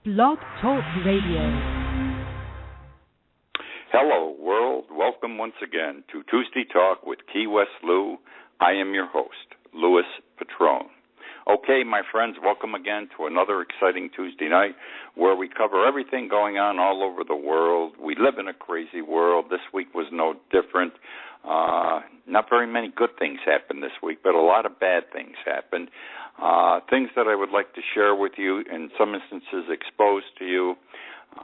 Blog Talk Radio. Hello, world. Welcome once again to Tuesday Talk with Key West Lou. I am your host, Louis Patrone. Okay, my friends, welcome again to another exciting Tuesday night where we cover everything going on all over the world. We live in a crazy world. This week was no different. Not very many good things happened this week, but a lot of bad things happened. Things that I would like to share with you, in some instances exposed to you.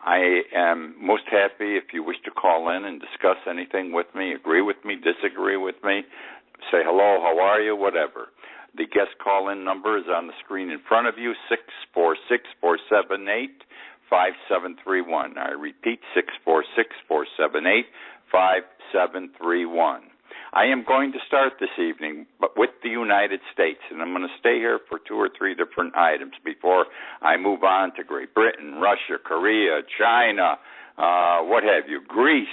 I am most happy if you wish to call in and discuss anything with me, agree with me, disagree with me, say hello, how are you, whatever. The guest call-in number is on the screen in front of you, 646-478-5731. I repeat, 646-478-5731. I am going to start this evening but with the United States, and I'm going to stay here for 2 or 3 different items before I move on to Great Britain, Russia, Korea, China, what have you, Greece,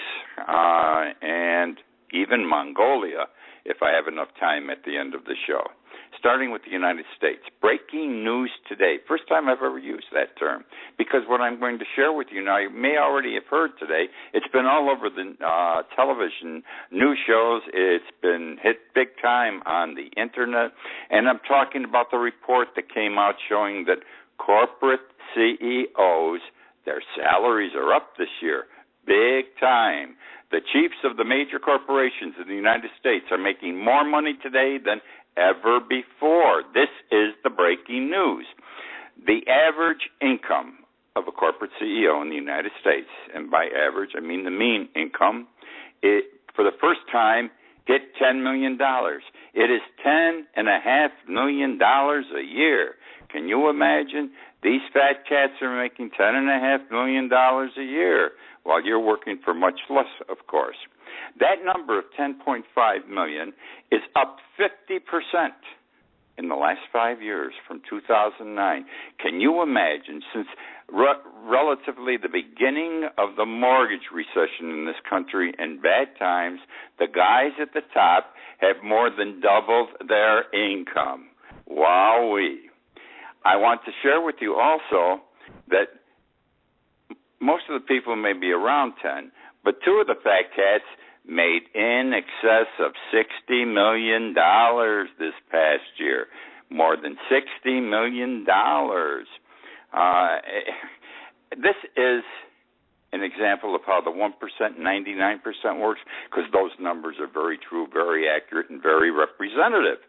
and even Mongolia, if I have enough time at the end of the show. Starting with the United States. Breaking news today. First time I've ever used that term. Because what I'm going to share with you now, you may already have heard today, it's been all over the television news shows. It's been hit big time on the Internet. And I'm talking about the report that came out showing that corporate CEOs, their salaries are up this year. Big time. The chiefs of the major corporations in the United States are making more money today than ever before. This is the breaking news. The average income of a corporate CEO in the United States, and by average I mean the mean income, it for the first time hit $10 million. It is $10.5 million a year. Can you imagine? These fat cats are making $10.5 million a year while you're working for much less, of course. That number of 10.5 million is up 50% in the last 5 years from 2009. Can you imagine, since relatively the beginning of the mortgage recession in this country in bad times, the guys at the top have more than doubled their income. Wowee. I want to share with you also that most of the people may be around 10, but 2 of the fat cats made in excess of $60 million this past year. More than $60 million. This is an example of how the 1% and 99% works, because those numbers are very true, very accurate, and very representative.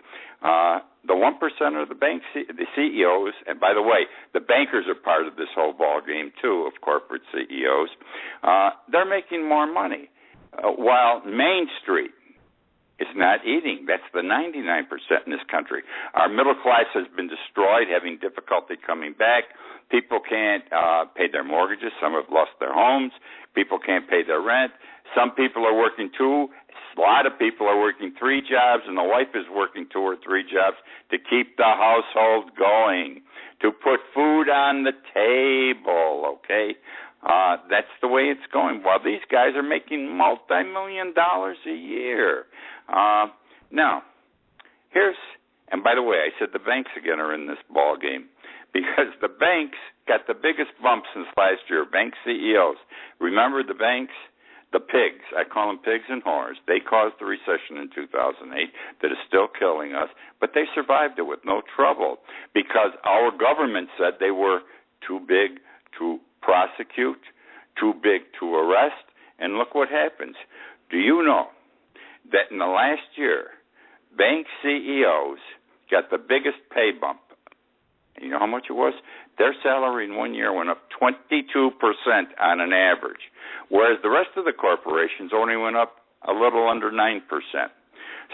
The 1% are the CEOs, and by the way, the bankers are part of this whole ball game too, of corporate CEOs. They're making more money. While Main Street is not eating. That's the 99% in this country. Our middle class has been destroyed, having difficulty coming back. People can't pay their mortgages. Some have lost their homes. People can't pay their rent. Some people are working 2. A lot of people are working 3 jobs, and the wife is working 2 or 3 jobs to keep the household going, to put food on the table, okay? That's the way it's going. While these guys are making multi-million dollars a year. Now, and by the way, I said the banks again are in this ball game, because the banks got the biggest bump since last year. Bank CEOs. Remember the banks? The pigs. I call them pigs and whores. They caused the recession in 2008 that is still killing us, but they survived it with no trouble, because our government said they were too big to prosecute, too big to arrest, and look what happens. Do you know that in the last year, bank CEOs got the biggest pay bump? And you know how much it was? Their salary in 1 year went up 22% on an average, whereas the rest of the corporations only went up a little under 9%.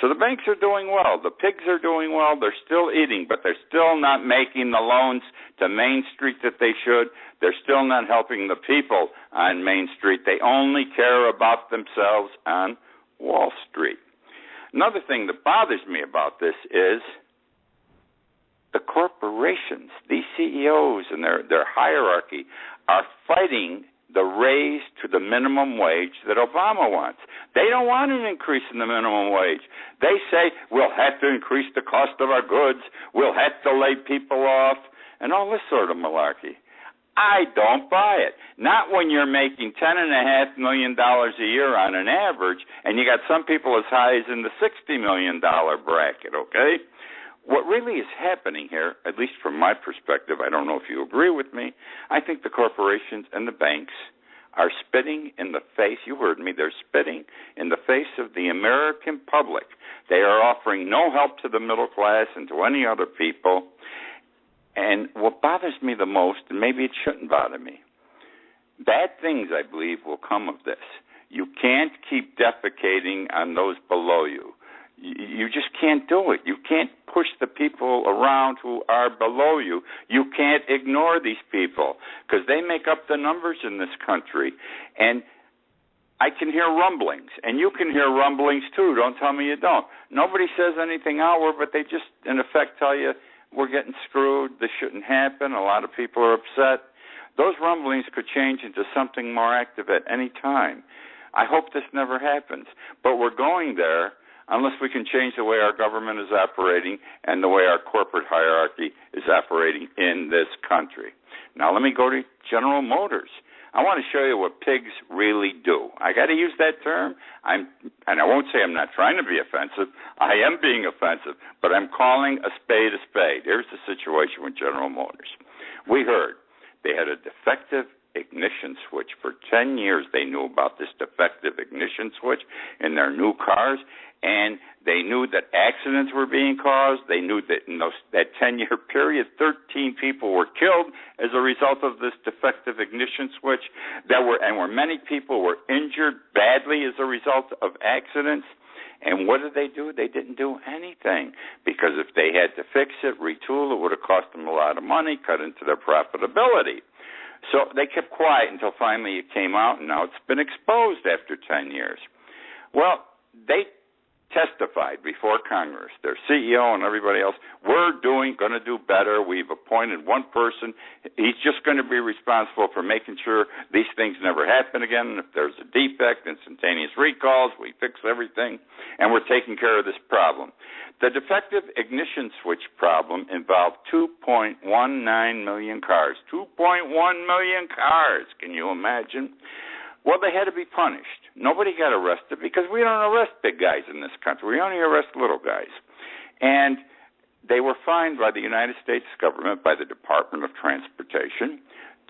So the banks are doing well. The pigs are doing well. They're still eating, but they're still not making the loans to Main Street that they should. They're still not helping the people on Main Street. They only care about themselves on Wall Street. Another thing that bothers me about this is the corporations, these CEOs and their hierarchy, are fighting the raise to the minimum wage that Obama wants. They don't want an increase in the minimum wage. They say, we'll have to increase the cost of our goods, we'll have to lay people off, and all this sort of malarkey. I don't buy it. Not when you're making $10.5 million a year on an average, and you got some people as high as in the $60 million bracket, okay? What really is happening here, at least from my perspective, I don't know if you agree with me, I think the corporations and the banks are spitting in the face, you heard me, they're spitting in the face of the American public. They are offering no help to the middle class and to any other people. And what bothers me the most, and maybe it shouldn't bother me, bad things, I believe, will come of this. You can't keep defecating on those below you. You just can't do it. You can't push the people around who are below you. You can't ignore these people because they make up the numbers in this country. And I can hear rumblings, and you can hear rumblings too. Don't tell me you don't. Nobody says anything outward, but they just, in effect, tell you, we're getting screwed, this shouldn't happen, a lot of people are upset. Those rumblings could change into something more active at any time. I hope this never happens, but we're going there unless we can change the way our government is operating and the way our corporate hierarchy is operating in this country. Now let me go to General Motors. I want to show you what pigs really do. I got to use that term, and I won't say I'm not trying to be offensive. I am being offensive, but I'm calling a spade a spade. Here's the situation with General Motors. We heard they had a defective ignition switch. For 10 years they knew about this defective ignition switch in their new cars, and they knew that accidents were being caused. They knew that in that 10-year period, 13 people were killed as a result of this defective ignition switch. Where many people were injured badly as a result of accidents. And what did they do? They didn't do anything, because if they had to fix it, retool it, would have cost them a lot of money, cut into their profitability. So they kept quiet until finally it came out, and now it's been exposed after 10 years. Well, they testified before Congress, their CEO and everybody else, we're going to do better. We've appointed one person. He's just going to be responsible for making sure these things never happen again. If there's a defect, instantaneous recalls, we fix everything, and we're taking care of this problem. The defective ignition switch problem involved 2.19 million cars. 2.1 million cars. Can you imagine? Well, they had to be punished. Nobody got arrested because we don't arrest big guys in this country. We only arrest little guys. And they were fined by the United States government, by the Department of Transportation,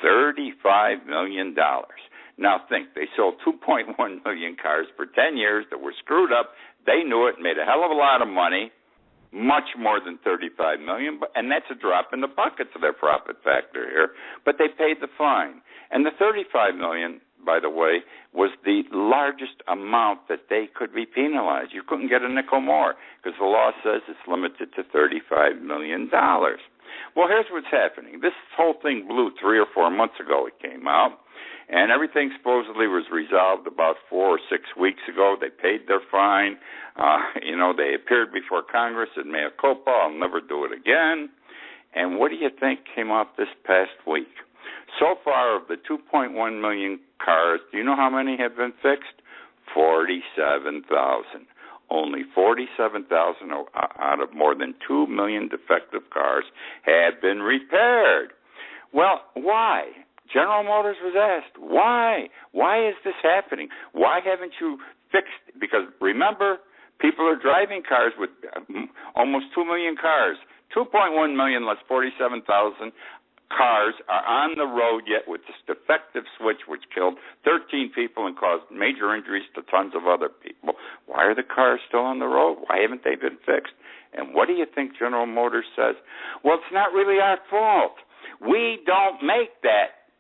$35 million. Now think, they sold 2.1 million cars for 10 years that were screwed up. They knew it, made a hell of a lot of money, much more than $35 million, and that's a drop in the bucket to their profit factor here. But they paid the fine. And the $35 million, by the way, was the largest amount that they could be penalized. You couldn't get a nickel more because the law says it's limited to $35 million. Well, here's what's happening. This whole thing blew 3 or 4 months ago. It came out, and everything supposedly was resolved about 4 or 6 weeks ago. They paid their fine. They appeared before Congress and mea culpa. I'll never do it again. And what do you think came out this past week? So far, of the 2.1 million cars, do you know how many have been fixed? 47,000. Only 47,000 out of more than 2 million defective cars have been repaired. Well, why? General Motors was asked, why? Why is this happening? Why haven't you fixed? Because remember, people are driving cars with almost 2 million cars. 2.1 million less 47,000 cars are on the road yet with this defective switch which killed 13 people and caused major injuries to tons of other people. Why are the cars still on the road? Why haven't they been fixed? And what do you think General Motors says? Well, it's not really our fault. We don't make that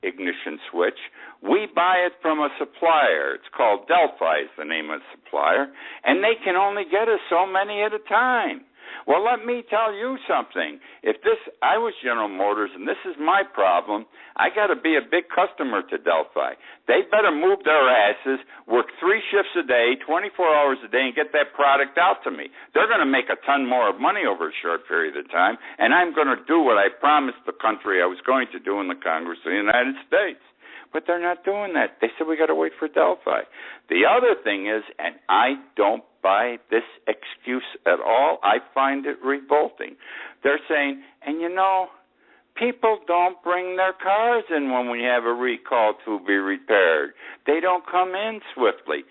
ignition switch. We buy it from a supplier. It's called Delphi is the name of the supplier, and they can only get us so many at a time. Well, let me tell you something. I was General Motors, and this is my problem, I got to be a big customer to Delphi. They better move their asses, work 3 shifts a day, 24 hours a day, and get that product out to me. They're going to make a ton more of money over a short period of time, and I'm going to do what I promised the country I was going to do in the Congress of the United States. But they're not doing that. They said we got to wait for Delphi. The other thing is, and I don't buy this excuse at all, I find it revolting. They're saying, and People don't bring their cars in when we have a recall to be repaired. They don't come in swiftly.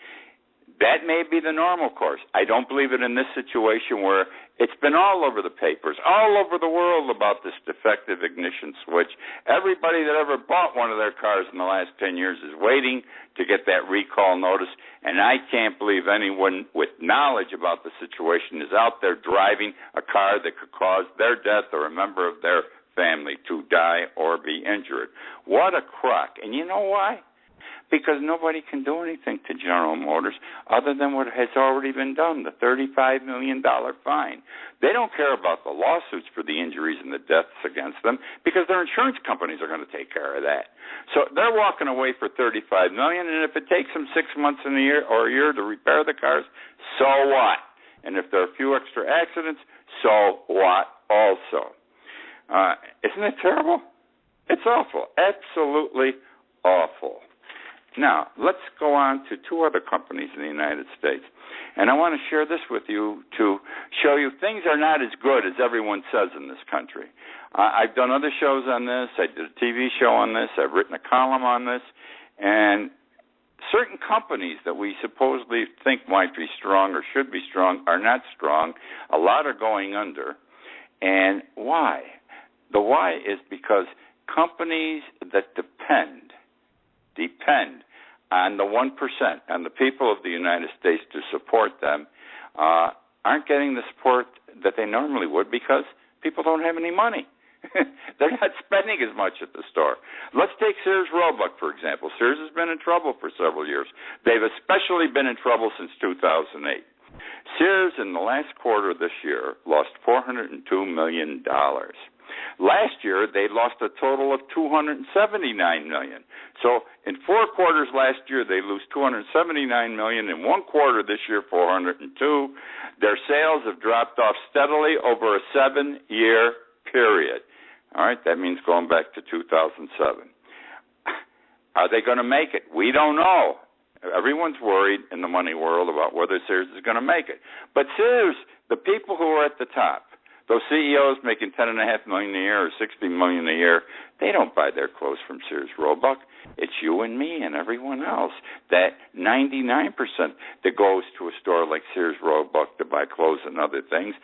That may be the normal course. I don't believe it in this situation where it's been all over the papers, all over the world about this defective ignition switch. Everybody that ever bought one of their cars in the last 10 years is waiting to get that recall notice, and I can't believe anyone with knowledge about the situation is out there driving a car that could cause their death or a member of their family to die or be injured. What a crock. And you know why? Because nobody can do anything to General Motors other than what has already been done, the $35 million fine. They don't care about the lawsuits for the injuries and the deaths against them because their insurance companies are going to take care of that. So they're walking away for $35 million, and if it takes them 6 months in a year or a year to repair the cars, so what? And if there are a few extra accidents, so what also? Isn't it terrible? It's awful. Absolutely awful. Now, let's go on to two other companies in the United States. And I want to share this with you to show you things are not as good as everyone says in this country. I've done other shows on this. I did a TV show on this. I've written a column on this. And certain companies that we supposedly think might be strong or should be strong are not strong. A lot are going under. And why? The why is because companies that depend on the 1%, on the people of the United States to support them, aren't getting the support that they normally would because people don't have any money. They're not spending as much at the store. Let's take Sears Roebuck, for example. Sears has been in trouble for several years. They've especially been in trouble since 2008. Sears, in the last quarter of this year, lost $402 million. Last year, they lost a total of $279 million. So in 4 quarters last year, they lose $279 million. In 1 quarter this year, $402. Their sales have dropped off steadily over a 7-year period. All right, that means going back to 2007. Are they going to make it? We don't know. Everyone's worried in the money world about whether Sears is going to make it. But Sears, the people who are at the top, those CEOs making $10.5 million a year or $60 million a year, they don't buy their clothes from Sears Roebuck. It's you and me and everyone else. That 99% that goes to a store like Sears Roebuck to buy clothes and other things,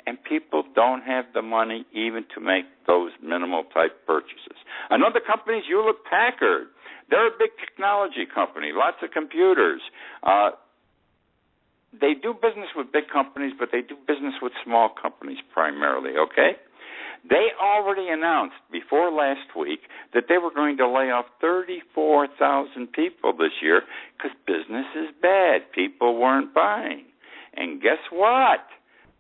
and people don't have the money even to make those minimal type purchases. Another company is Hewlett-Packard. They're a big technology company, lots of computers. They do business with big companies, but they do business with small companies primarily, okay? They already announced before last week that they were going to lay off 34,000 people this year because business is bad. People weren't buying. And guess what?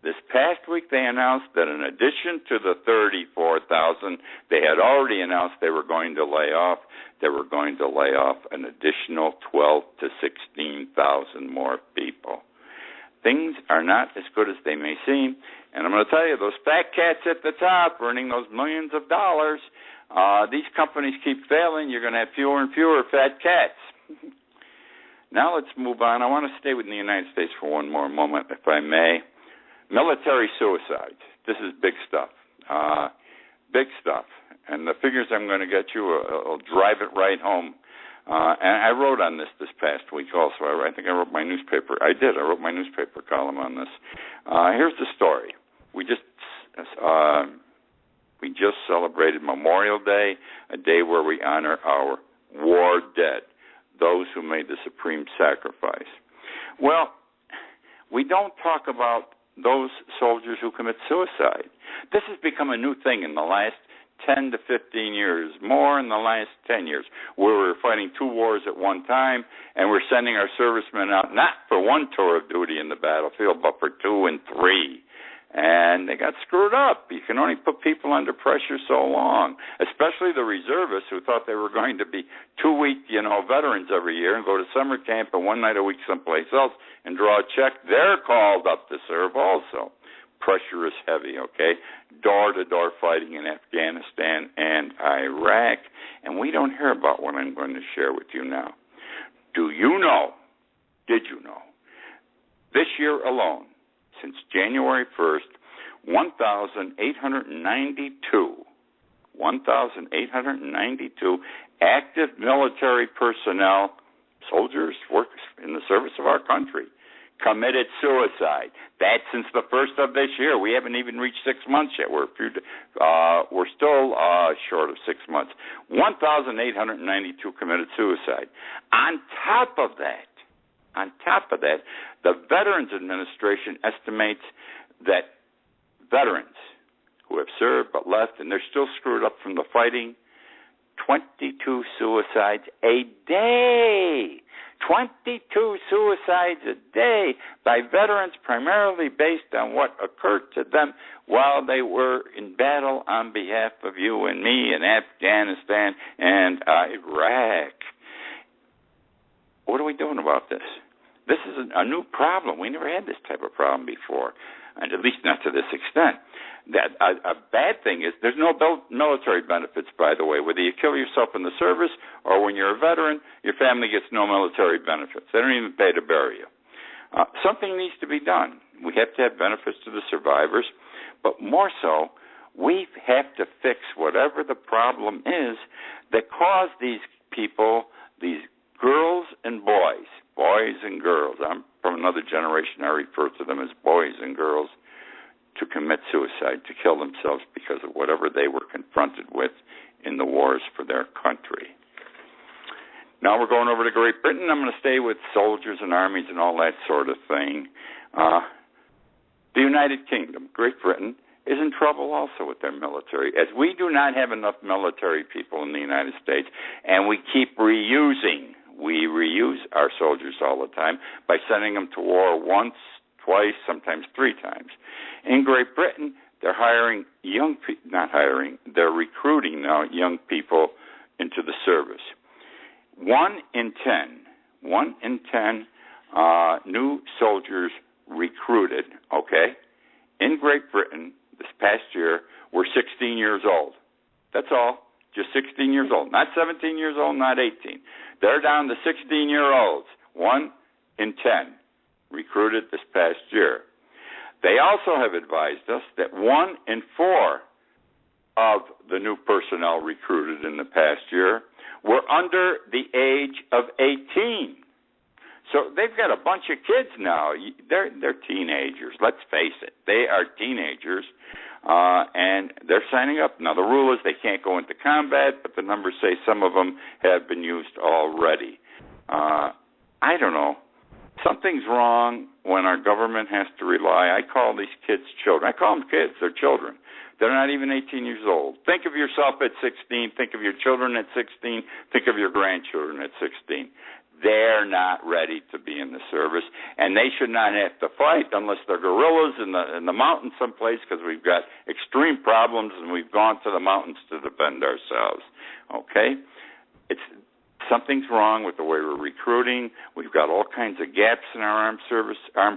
This past week they announced that in addition to the 34,000 they had already announced they were going to lay off, they were going to lay off an additional 12,000 to 16,000 more people. Things are not as good as they may seem. And I'm going to tell you, those fat cats at the top earning those millions of dollars, these companies keep failing. You're going to have fewer and fewer fat cats. Now let's move on. I want to stay within the United States for one more moment, if I may. Military suicides. This is big stuff. Big stuff. And the figures I'm going to get you will drive it right home. And I wrote on this past week also. I think I wrote my newspaper. I wrote my newspaper column on this. Here's the story. We just celebrated Memorial Day, a day where we honor our war dead, those who made the supreme sacrifice. Well, we don't talk about those soldiers who commit suicide. This has become a new thing in the last 10 to 15 years, more in the last 10 years, where we're fighting 2 wars at one time, and we're sending our servicemen out not for 1 tour of duty in the battlefield, but for 2 and 3. And they got screwed up. You can only put people under pressure so long, especially the reservists who thought they were going to be 2-week, veterans every year and go to summer camp and 1 night a week someplace else and draw a check. They're called up to serve also. Pressure is heavy, okay? Door-to-door fighting in Afghanistan and Iraq. And we don't hear about what I'm going to share with you now. Did you know, this year alone, since January 1st, 1,892 1,892 active military personnel, soldiers, workers in the service of our country, committed suicide. That's since the first of this year. We haven't even reached 6 months yet. We're still short of 6 months. 1,892 committed suicide. On top of that, the Veterans Administration estimates that veterans who have served but left and they're still screwed up from the fighting, 22 suicides a day. 22 suicides a day by veterans, primarily based on what occurred to them while they were in battle on behalf of you and me in Afghanistan and Iraq. What are we doing about this? This is a new problem. We never had this type of problem before, and at least not to this extent. That a bad thing is there's no military benefits, by the way. Whether you kill yourself in the service or when you're a veteran, your family gets no military benefits. They don't even pay to bury you. Something needs to be done. We have to have benefits to the survivors, but more so, we have to fix whatever the problem is that caused these people, these girls and boys and girls, I'm from another generation, I refer to them as boys and girls, to commit suicide, to kill themselves because of whatever they were confronted with in the wars for their country. Now we're going over to Great Britain. I'm going to stay with soldiers and armies and all that sort of thing. The United Kingdom, Great Britain, is in trouble also with their military, as we do not have enough military people in the United States, and we keep reusing. We reuse our soldiers all the time by sending them to war once, twice, sometimes 3 times. In Great Britain, they're they're recruiting now young people into the service. 1 in 10 new soldiers recruited, in Great Britain this past year were 16 years old. That's all. Just 16 years old. Not 17 years old, not 18. They're down to 16-year-olds. 1 in 10 recruited this past year. They also have advised us that 1 in 4 of the new personnel recruited in the past year were under the age of 18. So they've got a bunch of kids now. They're teenagers. Let's face it. They are teenagers, and they're signing up. Now, the rule is they can't go into combat, but the numbers say some of them have been used already. I don't know. Something's wrong when our government has to rely. I call these kids children. I call them kids. They're children. They're not even 18 years old. Think of yourself at 16. Think of your children at 16. Think of your grandchildren at 16. They're not ready to be in the service, and they should not have to fight unless they're guerrillas in the mountains someplace, because we've got extreme problems and we've gone to the mountains to defend ourselves. Something's wrong with the way we're recruiting. We've got all kinds of gaps in our armed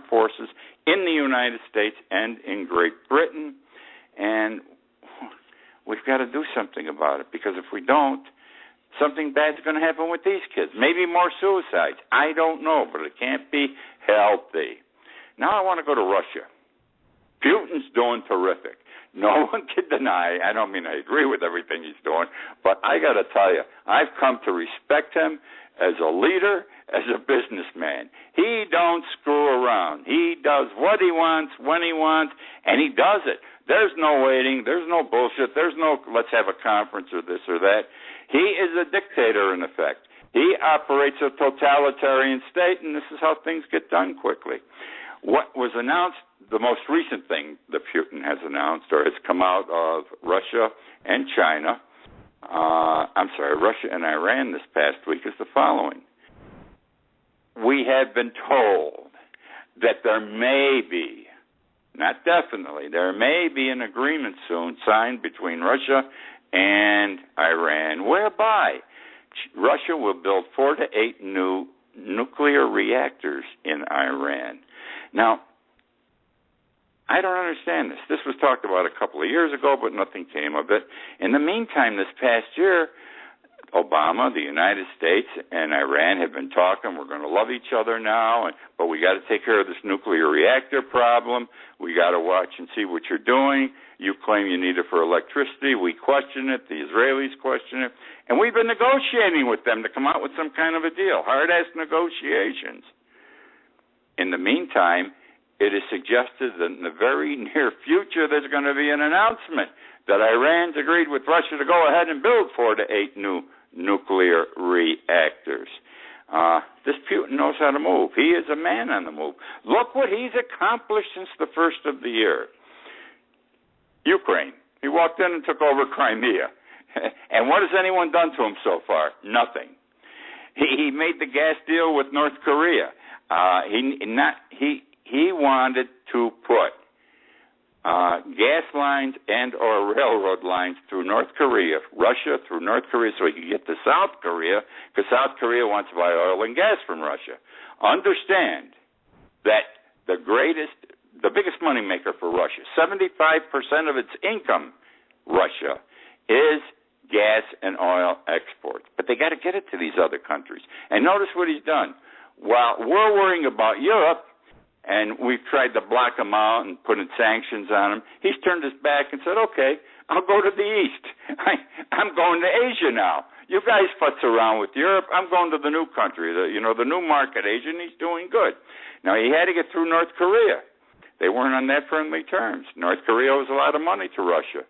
forces in the United States and in Great Britain, and we've got to do something about it, because if we don't, something bad's going to happen with these kids. Maybe more suicides. I don't know, but it can't be healthy. Now I want to go to Russia. Putin's doing terrific. No one can deny, I don't mean I agree with everything he's doing, but I got to tell you, I've come to respect him as a leader, as a businessman. He don't screw around. He does what he wants, when he wants, and he does it. There's no waiting. There's no bullshit. There's no let's have a conference or this or that. He is a dictator, in effect. He operates a totalitarian state, and this is how things get done quickly. What was announced, the most recent thing that Putin has announced, or has come out of Russia and China, Russia and Iran this past week, is the following. We have been told that there may be, not definitely, there may be an agreement soon signed between Russia and Iran, whereby Russia will build 4 to 8 new nuclear reactors in Iran. Now, I don't understand this. This was talked about a couple of years ago, but nothing came of it. In the meantime, this past year, Obama, the United States, and Iran have been talking. We're going to love each other now, but we got to take care of this nuclear reactor problem. We got to watch and see what you're doing. You claim you need it for electricity. We question it. The Israelis question it. And we've been negotiating with them to come out with some kind of a deal, hard-ass negotiations. In the meantime, it is suggested that in the very near future there's going to be an announcement that Iran's agreed with Russia to go ahead and build 4 to 8 new nuclear reactors. This Putin knows how to move. He is a man on the move. Look what he's accomplished since the first of the year. Ukraine. He walked in and took over Crimea. And what has anyone done to him so far? Nothing. He made the gas deal with North Korea. He wanted to put gas lines and or railroad lines through North Korea, Russia through North Korea, so he could get to South Korea, because South Korea wants to buy oil and gas from Russia. Understand that the biggest moneymaker for Russia, 75% of its income, Russia, is gas and oil exports. But they got to get it to these other countries. And notice what he's done. While we're worrying about Europe, and we've tried to block him out and put in sanctions on him, he's turned his back and said, okay, I'll go to the east. I'm going to Asia now. You guys futz around with Europe. I'm going to the new country, the new market, Asia, and he's doing good. Now, he had to get through North Korea. They weren't on that friendly terms. North Korea owes a lot of money to Russia.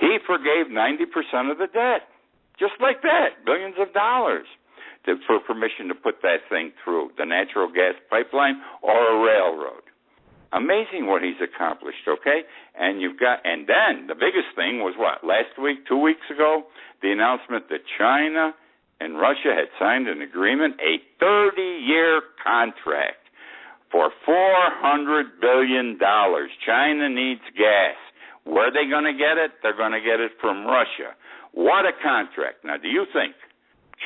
He forgave 90% of the debt, just like that, billions of dollars, for permission to put that thing through, the natural gas pipeline or a railroad. Amazing what he's accomplished, okay? And then the biggest thing was what? Last week, 2 weeks ago, the announcement that China and Russia had signed an agreement, a 30-year contract for $400 billion. China needs gas. Where are they going to get it? They're going to get it from Russia. What a contract. Now, do you think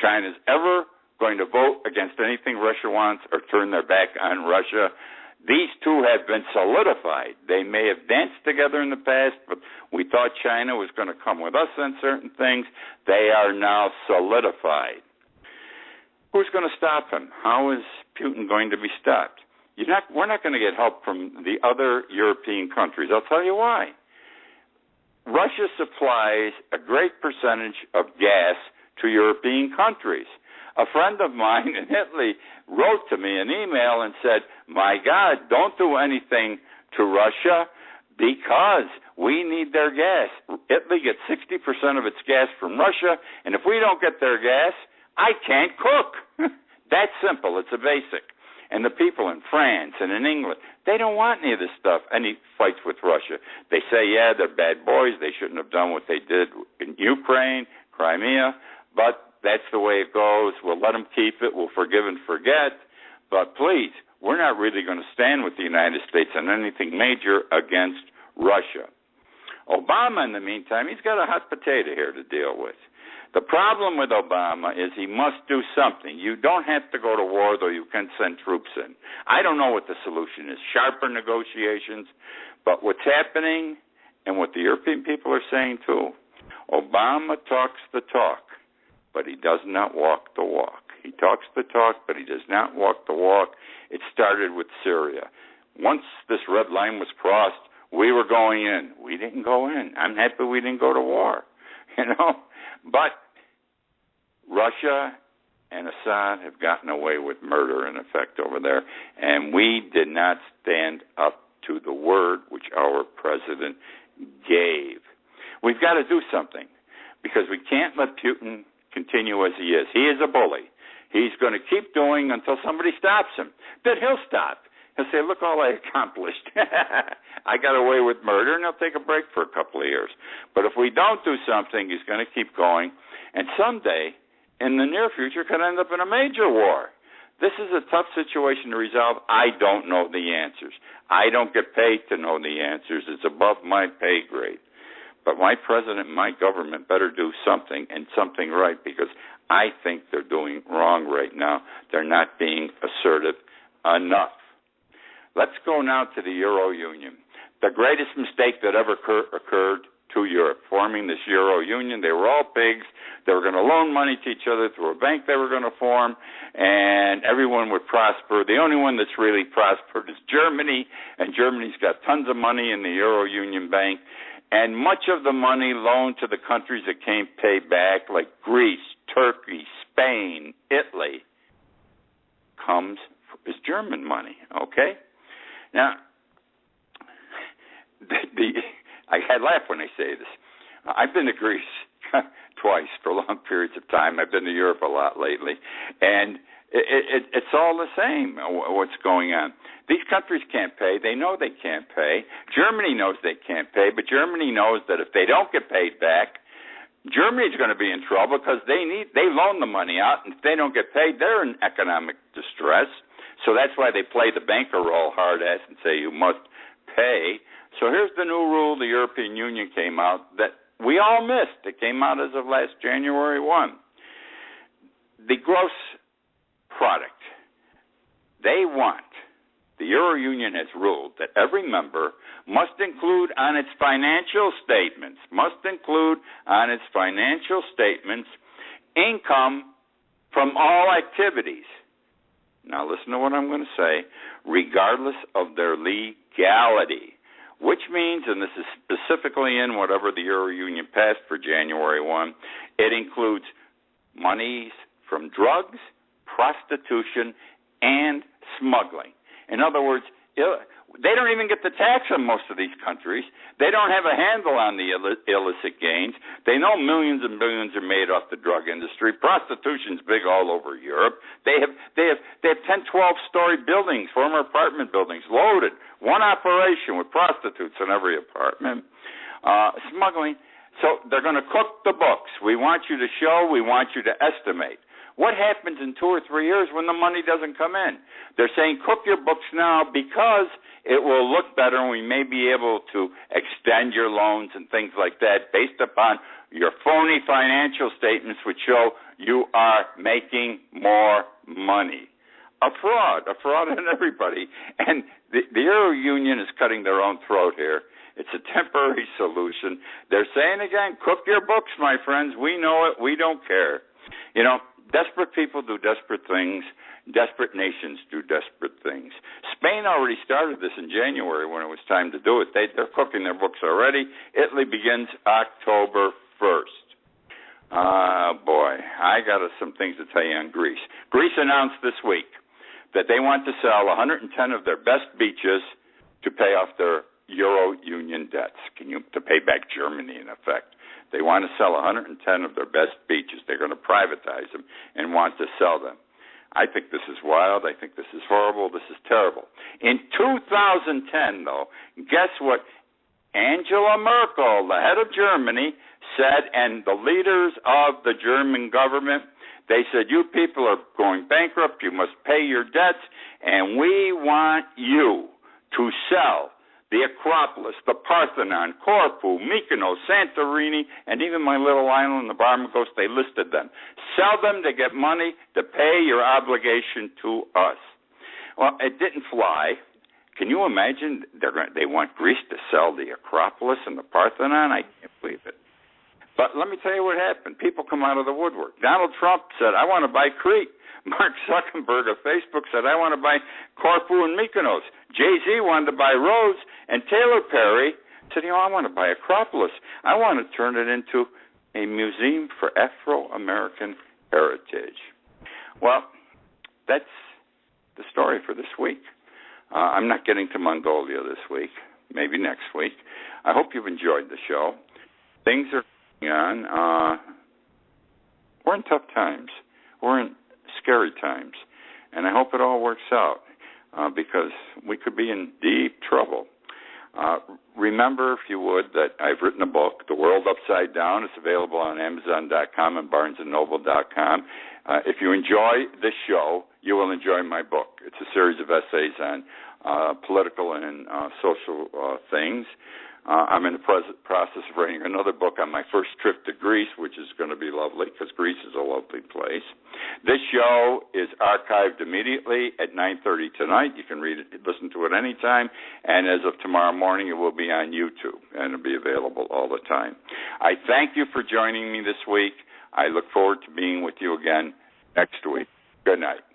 China's ever going to vote against anything Russia wants or turn their back on Russia? These two have been solidified. They may have danced together in the past, but we thought China was going to come with us on certain things. They are now solidified. Who's going to stop him? How is Putin going to be stopped? We're not going to get help from the other European countries. I'll tell you why. Russia supplies a great percentage of gas to European countries. A friend of mine in Italy wrote to me an email and said, my God, don't do anything to Russia because we need their gas. Italy gets 60% of its gas from Russia, and if we don't get their gas, I can't cook. That's simple. It's a basic. And the people in France and in England, they don't want any of this stuff, any fights with Russia. They say, yeah, they're bad boys. They shouldn't have done what they did in Ukraine, Crimea, but that's the way it goes. We'll let them keep it. We'll forgive and forget. But please, we're not really going to stand with the United States on anything major against Russia. Obama, in the meantime, he's got a hot potato here to deal with. The problem with Obama is he must do something. You don't have to go to war, though you can send troops in. I don't know what the solution is, sharper negotiations, but what's happening and what the European people are saying too, Obama talks the talk, but he does not walk the walk. He talks the talk, but he does not walk the walk. It started with Syria. Once this red line was crossed, we were going in. We didn't go in. I'm happy we didn't go to war, But Russia and Assad have gotten away with murder, in effect, over there, and we did not stand up to the word which our president gave. We've got to do something, because we can't let Putin continue as he is. He is a bully. He's going to keep doing until somebody stops him. Then he'll stop. He'll say, look all I accomplished. I got away with murder, and he'll take a break for a couple of years. But if we don't do something, he's going to keep going. And someday, in the near future, could end up in a major war. This is a tough situation to resolve. I don't know the answers. I don't get paid to know the answers. It's above my pay grade. But my president and my government better do something, and something right, because I think they're doing wrong right now. They're not being assertive enough. Let's go now to the Euro Union. The greatest mistake that ever occurred to Europe, forming this Euro Union. They were all pigs. They were going to loan money to each other through a bank they were going to form, and everyone would prosper. The only one that's really prospered is Germany, and Germany's got tons of money in the Euro Union Bank, and much of the money loaned to the countries that can't pay back, like Greece, Turkey, Spain, Italy, is German money, okay? Now, I laugh when I say this. I've been to Greece twice for long periods of time. I've been to Europe a lot lately, and it's all the same what's going on. These countries can't pay. They know they can't pay. Germany knows they can't pay, but Germany knows that if they don't get paid back, Germany's going to be in trouble because they loan the money out, and if they don't get paid, they're in economic distress. So that's why they play the banker role hard ass and say you must pay. So here's the new rule the European Union came out that we all missed. It came out as of last January 1. The gross product. The Euro Union has ruled that every member must include on its financial statements income from all activities. Now listen to what I'm going to say, regardless of their legality, which means, and this is specifically in whatever the Euro Union passed for January 1, it includes monies from drugs, prostitution, and smuggling. In other words, they don't even get the tax on most of these countries. They don't have a handle on the illicit gains. They know millions and billions are made off the drug industry. Prostitution's big all over Europe. They have 10, 12-story buildings, former apartment buildings, loaded, one operation with prostitutes in every apartment. Smuggling. So they're going to cook the books. We want you to show. We want you to estimate. What happens in 2 or 3 years when the money doesn't come in? They're saying cook your books now because it will look better and we may be able to extend your loans and things like that based upon your phony financial statements which show you are making more money. A fraud on everybody. And the Euro Union is cutting their own throat here. It's a temporary solution. They're saying again, cook your books, my friends. We know it. We don't care. You know, desperate people do desperate things. Desperate nations do desperate things. Spain already started this in January when it was time to do it. They're cooking their books already. Italy begins October 1st. Boy, I got some things to tell you on Greece. Greece announced this week that they want to sell 110 of their best beaches to pay off their Euro Union debts, to pay back Germany, in effect. They want to sell 110 of their best beaches. They're going to privatize them and want to sell them. I think this is wild. I think this is horrible. This is terrible. In 2010, though, guess what? Angela Merkel, the head of Germany, said, and the leaders of the German government, they said, you people are going bankrupt. You must pay your debts, and we want you to sell the Acropolis, the Parthenon, Corfu, Mykonos, Santorini, and even my little island, the Mykonos, they listed them. Sell them to get money to pay your obligation to us. Well, it didn't fly. Can you imagine they want Greece to sell the Acropolis and the Parthenon? I can't believe it. But let me tell you what happened. People come out of the woodwork. Donald Trump said, I want to buy Crete. Mark Zuckerberg of Facebook said, I want to buy Corfu and Mykonos. Jay-Z wanted to buy Rhodes, and Taylor Perry said, I want to buy Acropolis. I want to turn it into a museum for Afro-American heritage. Well, that's the story for this week. I'm not getting to Mongolia this week, maybe next week. I hope you've enjoyed the show. Things are going on. We're in tough times. We're in scary times. And I hope it all works out because we could be in deep trouble. Remember, if you would, that I've written a book, The World Upside Down. It's available on Amazon.com and BarnesandNoble.com. If you enjoy this show, you will enjoy my book. It's a series of essays on political and social things. I'm in the process of writing another book on my first trip to Greece, which is going to be lovely because Greece is a lovely place. This show is archived immediately at 9:30 tonight. You can read it, listen to it anytime, and as of tomorrow morning, it will be on YouTube, and it'll be available all the time. I thank you for joining me this week. I look forward to being with you again next week. Good night.